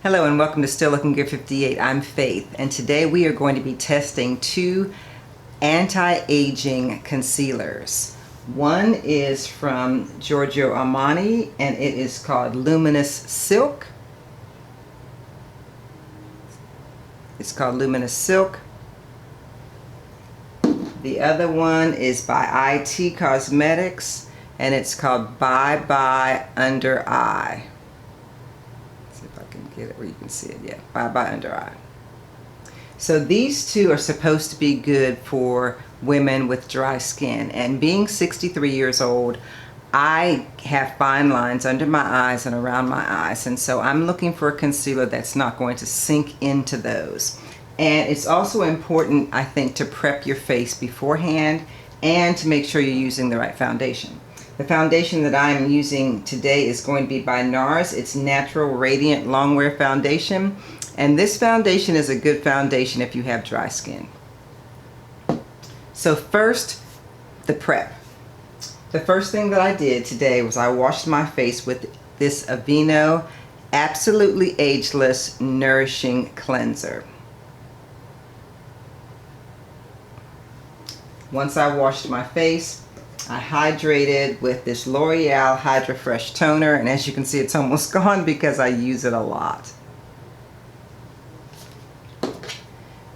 Hello and welcome to Still Looking Good 58. I'm Faith, and today we are going to be testing two anti-aging concealers. One is from Giorgio Armani and it is called Luminous Silk. It's called Luminous Silk. The other one is by IT Cosmetics and it's called Bye Bye Under Eye. Get it where you can see it. Yeah, Bye Bye Under Eye. So these two are supposed to be good for women with dry skin, and being 63 years old, I have fine lines under my eyes and around my eyes, and so I'm looking for a concealer that's not going to sink into those. And it's also important, I think, to prep your face beforehand and to make sure you're using the right foundation. The foundation that I'm using today is going to be by NARS. It's Natural Radiant Longwear Foundation. And this foundation is a good foundation if you have dry skin. So first, the prep. The first thing that I did today was I washed my face with this Aveeno Absolutely Ageless Nourishing Cleanser. Once I washed my face, I hydrated with this L'Oreal Hydra Fresh Toner, and as you can see, it's almost gone because I use it a lot.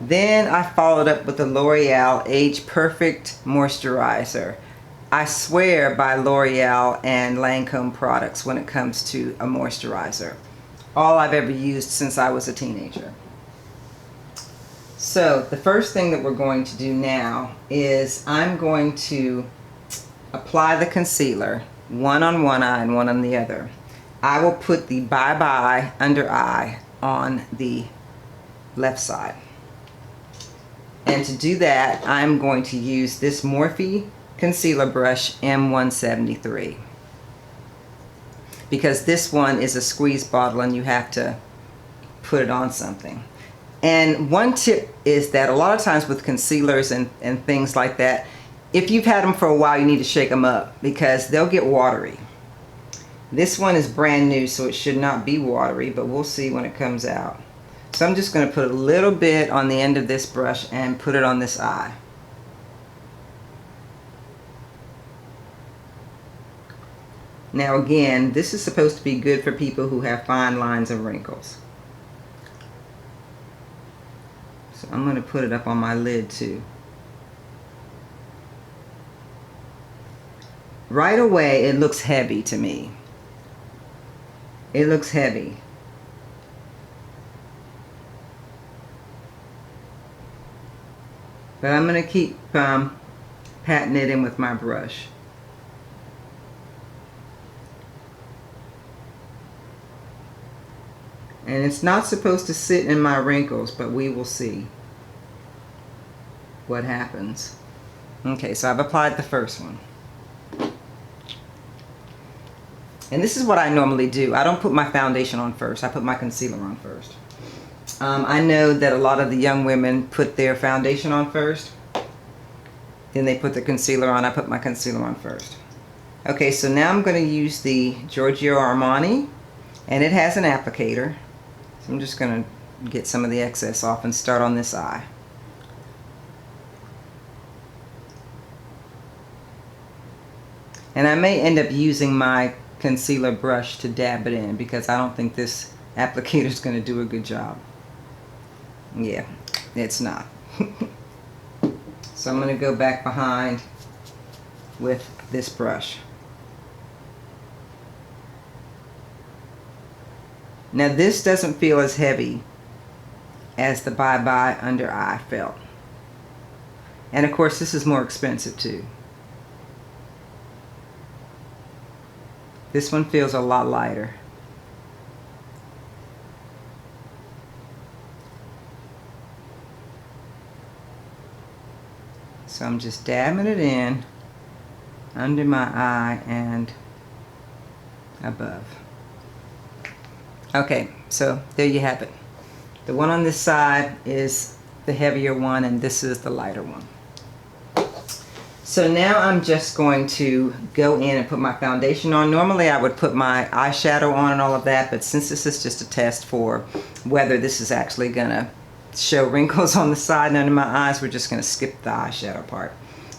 Then I followed up with the L'Oreal Age Perfect Moisturizer. I swear by L'Oreal and Lancome products when it comes to a moisturizer. All I've ever used since I was a teenager. So the first thing that we're going to do now is I'm going to apply the concealer, one on one eye and one on the other. I will put the Bye Bye Under Eye on the left side. And to do that, I'm going to use this Morphe concealer brush M173. Because this one is a squeeze bottle and you have to put it on something. And one tip is that a lot of times with concealers and things like that, if you've had them for a while, you need to shake them up because they'll get watery. This one is brand new, so it should not be watery, but we'll see when it comes out. So I'm just going to put a little bit on the end of this brush and put it on this eye. Now again, this is supposed to be good for people who have fine lines and wrinkles. So I'm going to put it up on my lid too. Right away, it looks heavy to me. It looks heavy. But I'm going to keep patting it in with my brush. And it's not supposed to sit in my wrinkles, but we will see what happens. Okay, so I've applied the first one. And this is what I normally do. I don't put my foundation on first. I put my concealer on first. I know that a lot of the young women put their foundation on first. Then they put the concealer on. I put my concealer on first. Okay, so now I'm going to use the Giorgio Armani. And it has an applicator. So I'm just going to get some of the excess off and start on this eye. And I may end up using my concealer brush to dab it in because I don't think this applicator is going to do a good job. Yeah, it's not. So I'm going to go back behind with this brush. Now this doesn't feel as heavy as the Bye Bye Under Eye felt. And of course this is more expensive too. This one feels a lot lighter. So I'm just dabbing it in under my eye and above. Okay, so there you have it. The one on this side is the heavier one and this is the lighter one. So now I'm just going to go in and put my foundation on. Normally I would put my eyeshadow on and all of that, but since this is just a test for whether this is actually gonna show wrinkles on the side and under my eyes, we're just gonna skip the eyeshadow part.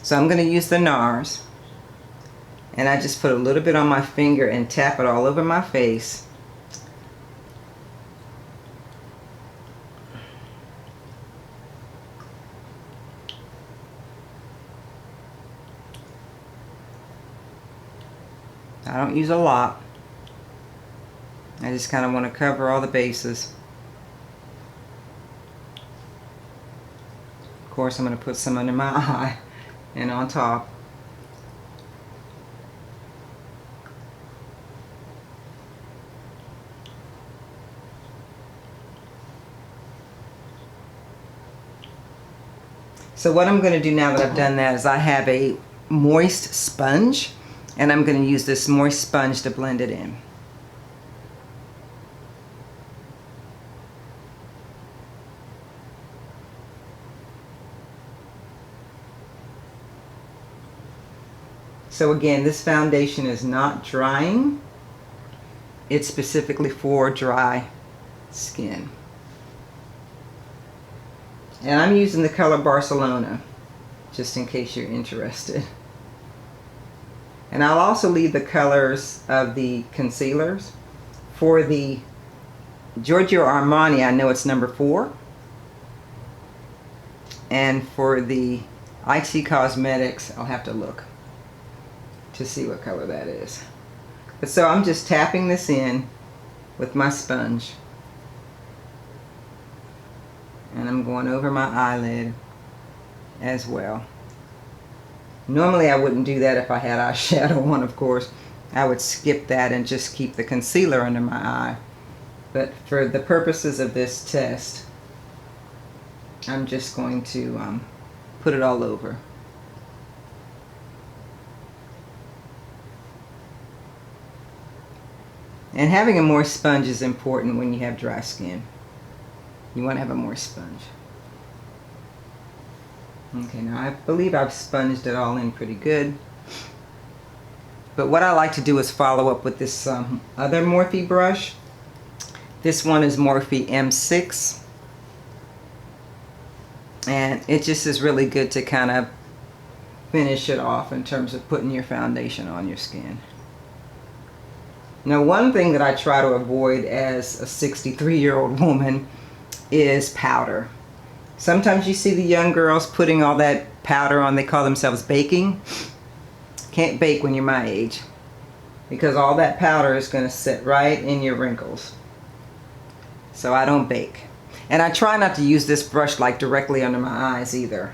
So I'm gonna use the NARS, and I just put a little bit on my finger and tap it all over my face. I don't use a lot. I just kind of want to cover all the bases. Of course, I'm going to put some under my eye and on top. So what I'm going to do now that I've done that is I have a moist sponge, and I'm going to use this moist sponge to blend it in. So again, this foundation is not drying. It's specifically for dry skin. And I'm using the color Barcelona, just in case you're interested. And I'll also leave the colors of the concealers. For the Giorgio Armani, I know it's number 4. And for the IT Cosmetics, I'll have to look to see what color that is. But so I'm just tapping this in with my sponge. And I'm going over my eyelid as well. Normally I wouldn't do that if I had eyeshadow on, of course. I would skip that and just keep the concealer under my eye. But for the purposes of this test, I'm just going to put it all over. And having a moist sponge is important when you have dry skin. You want to have a moist sponge. Okay, now I believe I've sponged it all in pretty good. But what I like to do is follow up with this other Morphe brush. This one is Morphe M6. And it just is really good to kind of finish it off in terms of putting your foundation on your skin. Now, one thing that I try to avoid as a 63-year-old woman is powder. Sometimes you see the young girls putting all that powder on. They call themselves baking. Can't bake when you're my age, because all that powder is going to sit right in your wrinkles. So I don't bake. And I try not to use this brush like directly under my eyes either.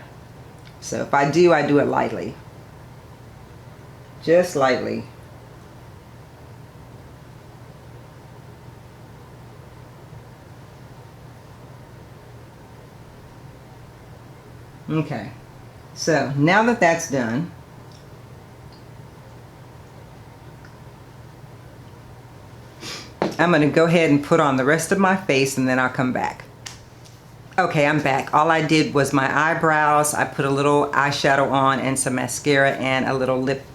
So if I do it lightly. Just lightly. Okay, so now that that's done, I'm going to go ahead and put on the rest of my face, and then I'll come back. Okay, I'm back. All I did was my eyebrows. I put a little eyeshadow on and some mascara and a little lip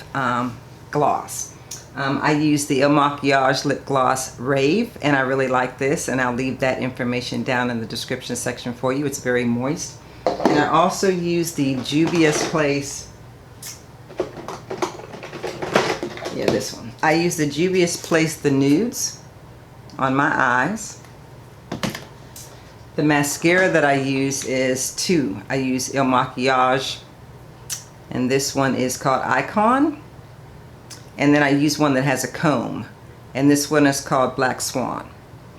gloss. I used the Il Makiage lip gloss Rave, and I really like this, and I'll leave that information down in the description section for you. It's very moist. And I also used the Juvia's Place. Yeah, this one. I used the Juvia's Place, the Nudes, on my eyes. The mascara that I use is 2. I use Il Makiage, and this one is called Icon. And then I use one that has a comb, and this one is called Black Swan.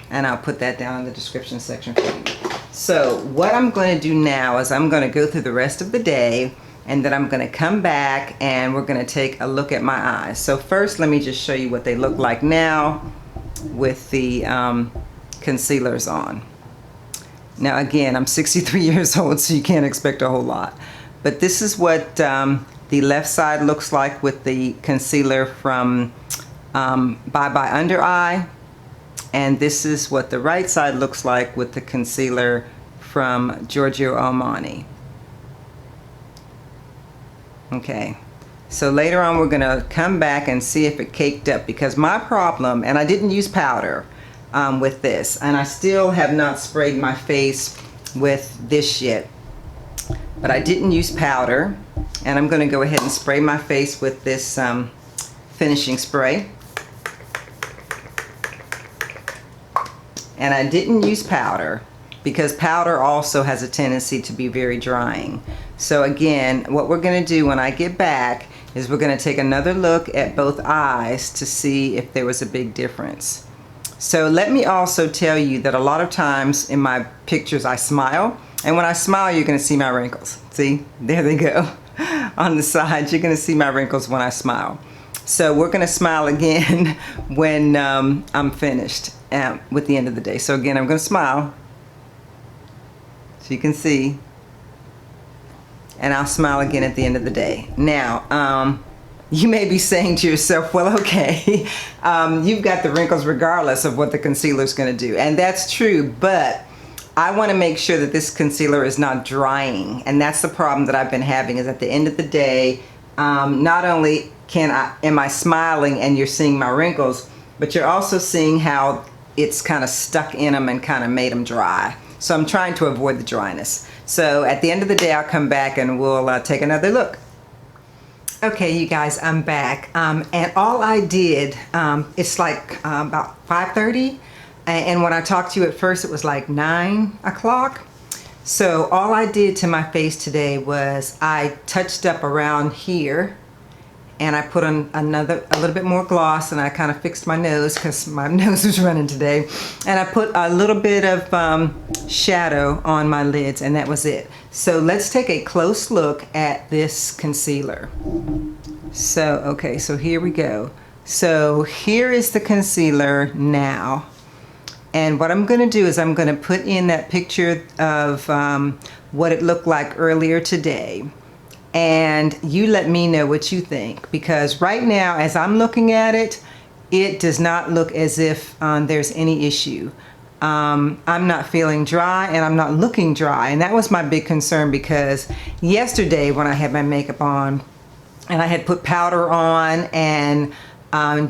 And I'll put that down in the description section for you. So what I'm going to do now is I'm going to go through the rest of the day, and then I'm going to come back and we're going to take a look at my eyes. So first, let me just show you what they look like now with the concealers on. Now again, I'm 63 years old, so you can't expect a whole lot. But this is what the left side looks like with the concealer from Bye Bye Under Eye. And this is what the right side looks like with the concealer from Giorgio Armani. Okay, so later on we're gonna come back and see if it caked up, because my problem, and I didn't use powder with this, and I still have not sprayed my face with this yet, but I didn't use powder, and I'm gonna go ahead and spray my face with this finishing spray. And I didn't use powder because powder also has a tendency to be very drying. So again, what we're gonna do when I get back is we're gonna take another look at both eyes to see if there was a big difference. So let me also tell you that a lot of times in my pictures I smile, and when I smile you're gonna see my wrinkles. See, there they go. On the sides, you're gonna see my wrinkles when I smile. So we're gonna smile again when I'm finished with the end of the day. So again, I'm gonna smile so you can see, and I'll smile again at the end of the day. Now, you may be saying to yourself, well, okay, you've got the wrinkles regardless of what the concealer is gonna do. And that's true, but I wanna make sure that this concealer is not drying. And that's the problem that I've been having, is at the end of the day, not only am I smiling and you're seeing my wrinkles, but you're also seeing how it's kind of stuck in them and kind of made them dry. So I'm trying to avoid the dryness. So at the end of the day, I'll come back and we'll take another look. Okay, you guys, I'm back. And all I did, it's like about 5:30. And when I talked to you at first, it was like 9 o'clock. So all I did to my face today was I touched up around here, and I put on a little bit more gloss, and I kind of fixed my nose because my nose was running today. And I put a little bit of shadow on my lids, and that was it. So let's take a close look at this concealer. So, okay, so here we go. So here is the concealer now. And what I'm gonna do is I'm gonna put in that picture of what it looked like earlier today. And you let me know what you think, because right now as I'm looking at it, it does not look as if there's any issue. I'm not feeling dry and I'm not looking dry, and that was my big concern, because yesterday when I had my makeup on and I had put powder on and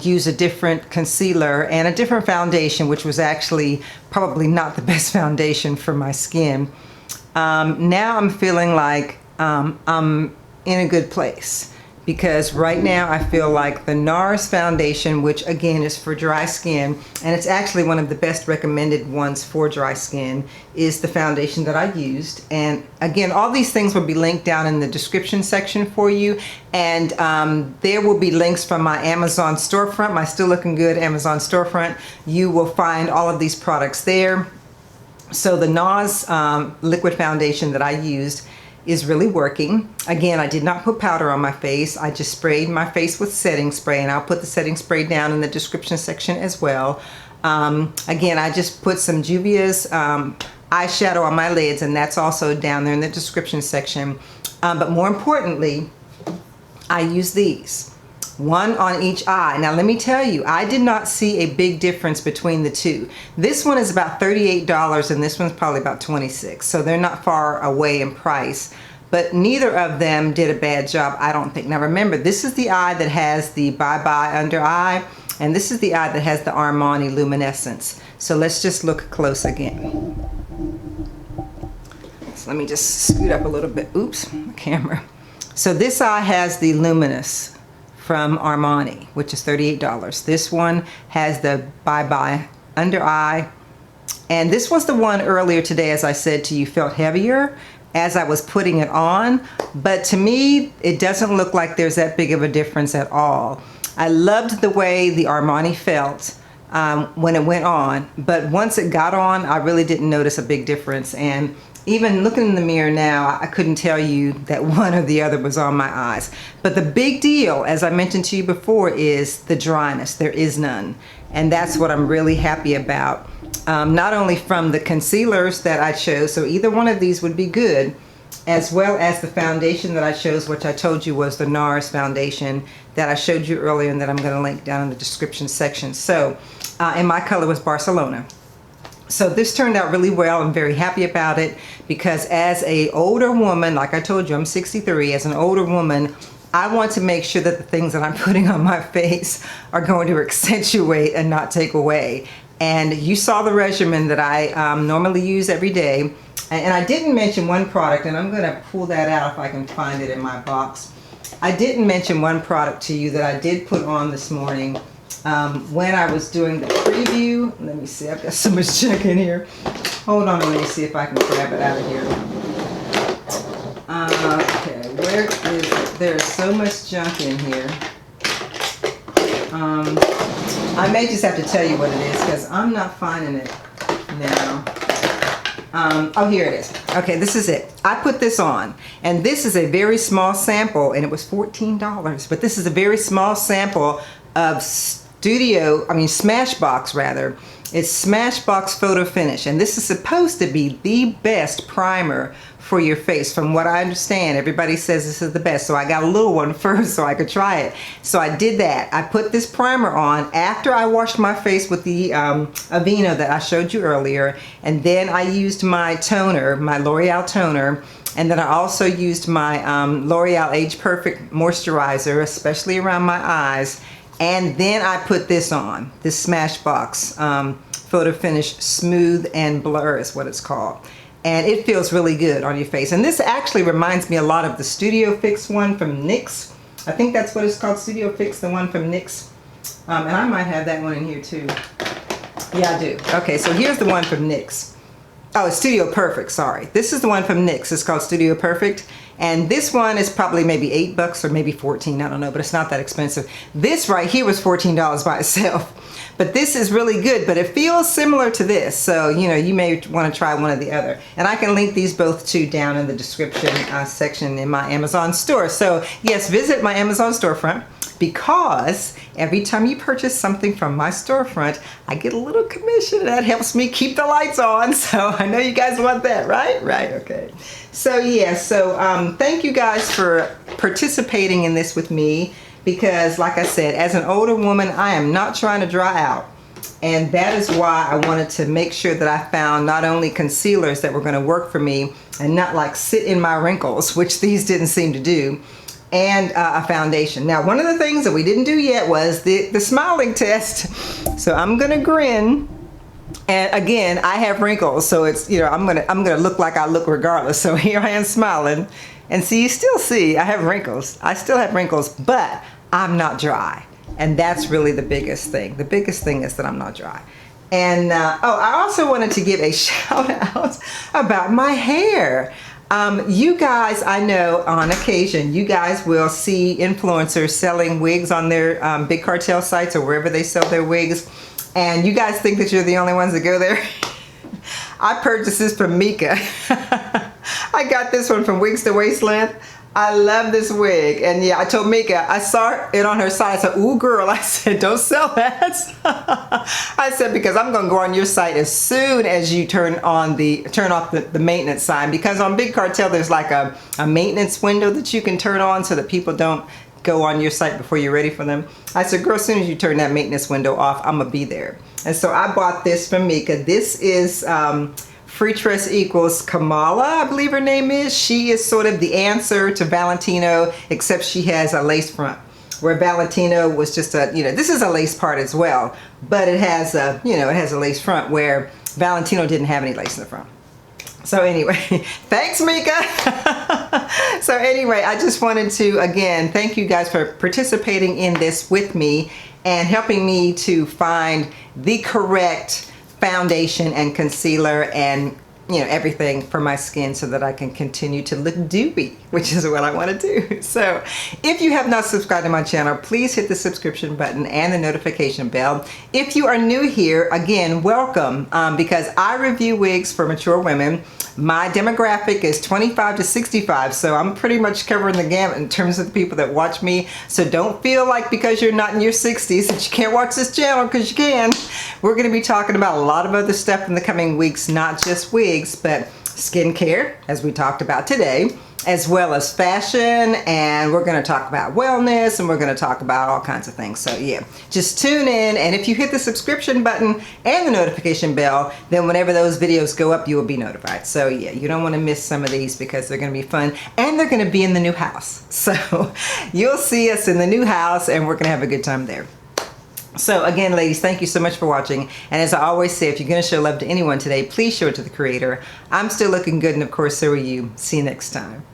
used a different concealer and a different foundation, which was actually probably not the best foundation for my skin, now I'm feeling like I'm in a good place, because right now I feel like the NARS foundation, which again is for dry skin, and it's actually one of the best recommended ones for dry skin, is the foundation that I used. And again, all these things will be linked down in the description section for you, and there will be links from my Amazon storefront, my Still Looking Good Amazon storefront. You will find all of these products there. So the NARS liquid foundation that I used is really working. Again, I did not put powder on my face. I just sprayed my face with setting spray, and I'll put the setting spray down in the description section as well. Again, I just put some Juvia's eyeshadow on my lids, and that's also down there in the description section. But more importantly, I use these. One on each eye. Now let me tell you, I did not see a big difference between the two. This one is about $38 and this one's probably about $26, so they're not far away in price, but neither of them did a bad job, I don't think. Now remember, this is the eye that has the Bye Bye under eye, and this is the eye that has the Armani Luminescence. So let's just look close again. So let me just scoot up a little bit. Oops, the camera. So this eye has the Luminous from Armani, which is $38. This one has the Bye Bye under eye, and this was the one earlier today, as I said to you, felt heavier as I was putting it on, but to me it doesn't look like there's that big of a difference at all. I loved the way the Armani felt when it went on, but once it got on, I really didn't notice a big difference. And even looking in the mirror now, I couldn't tell you that one or the other was on my eyes. But the big deal, as I mentioned to you before, is the dryness. There is none. And that's what I'm really happy about. Not only from the concealers that I chose, so either one of these would be good, as well as the foundation that I chose, which I told you was the NARS foundation that I showed you earlier, and that I'm going to link down in the description section. So, and my color was Barcelona. So this turned out really well. I'm very happy about it because as a older woman, like I told you, I'm 63. As an older woman, I want to make sure that the things that I'm putting on my face are going to accentuate and not take away. And you saw the regimen that I normally use every day. And I didn't mention one product, and I'm going to pull that out if I can find it in my box. I didn't mention one product to you that I did put on this morning when I was doing the preview. Let me see, I've got so much junk in here. Hold on, let me see if I can grab it out of here. Okay, where is it? There's so much junk in here. I may just have to tell you what it is because I'm not finding it now. Oh, here it is. Okay, this is it. I put this on, and this is a very small sample, and it was $14, but this is a very small sample of Smashbox rather. It's Smashbox Photo Finish, and this is supposed to be the best primer for your face. From what I understand, everybody says this is the best, so I got a little one first so I could try it. So I did that. I put this primer on after I washed my face with the Aveeno that I showed you earlier, and then I used my toner, my L'Oreal toner, and then I also used my L'Oreal Age Perfect moisturizer, especially around my eyes. And then I put this on, this Smashbox Photo Finish Smooth and Blur is what it's called. And it feels really good on your face. And this actually reminds me a lot of the Studio Fix one from NYX. I think that's what it's called, Studio Fix, the one from NYX. And I might have that one in here too. Yeah, I do. Okay, so here's the one from NYX. Oh, it's Studio Perfect, sorry. This is the one from NYX. It's called Studio Perfect. And this one is probably maybe $8 or maybe 14, I don't know, but it's not that expensive. This right here was $14 by itself. But this is really good, but it feels similar to this. So, you know, you may want to try one or the other. And I can link these both too down in the description section in my Amazon store. So yes, visit my Amazon storefront, because every time you purchase something from my storefront, I get a little commission that helps me keep the lights on. So I know you guys want that, right? Right, okay. So yeah, so thank you guys for participating in this with me, because like I said, as an older woman, I am not trying to dry out. And that is why I wanted to make sure that I found not only concealers that were going to work for me and not like sit in my wrinkles, which these didn't seem to do, and a foundation. Now, one of the things that we didn't do yet was the smiling test. So I'm gonna grin, and again, I have wrinkles, so it's, you know, I'm gonna look like I look regardless. So here I am smiling, and see, you still see I have wrinkles. I still have wrinkles, but I'm not dry, and that's really the biggest thing. The biggest thing is that I'm not dry. And oh, I also wanted to give a shout out about my hair. You guys, I know on occasion, you guys will see influencers selling wigs on their big cartel sites or wherever they sell their wigs. And you guys think that you're the only ones that go there. I purchased this from Mika. I got this one from Wigs to Waistland. I love this wig. And yeah, I told Mika, I saw it on her site. I said, ooh girl, I said, don't sell that. I said, because I'm gonna go on your site as soon as you turn off the maintenance sign, because on Big Cartel, there's like a maintenance window that you can turn on so that people don't go on your site before you're ready for them. I said, girl, as soon as you turn that maintenance window off, I'm gonna be there. And so I bought this from Mika. This is, Freetress equals Kamala, I believe her name is. She is sort of the answer to Valentino, except she has a lace front, where Valentino was just a, you know, this is a lace part as well, but it has a, you know, it has a lace front, where Valentino didn't have any lace in the front. So anyway, thanks Mika. So anyway, I just wanted to, again, thank you guys for participating in this with me and helping me to find the correct foundation and concealer and, you know, everything for my skin so that I can continue to look dewy, which is what I want to do. So if you have not subscribed to my channel, please hit the subscription button and the notification bell. If you are new here, again, welcome, because I review wigs for mature women. My demographic is 25 to 65, so I'm pretty much covering the gamut in terms of the people that watch me. So don't feel like because you're not in your 60s that you can't watch this channel, because you can. We're going to be talking about a lot of other stuff in the coming weeks, not just wigs, but skincare, as we talked about today, as well as fashion, and we're going to talk about wellness, and we're going to talk about all kinds of things. So yeah, just tune in, and if you hit the subscription button and the notification bell, then whenever those videos go up, you will be notified. So yeah, you don't want to miss some of these because they're going to be fun, and they're going to be in the new house. So you'll see us in the new house, and we're going to have a good time there. So again, ladies, thank you so much for watching. And as I always say, if you're going to show love to anyone today, please show it to the creator. I'm still looking good, and of course, so are you. See you next time.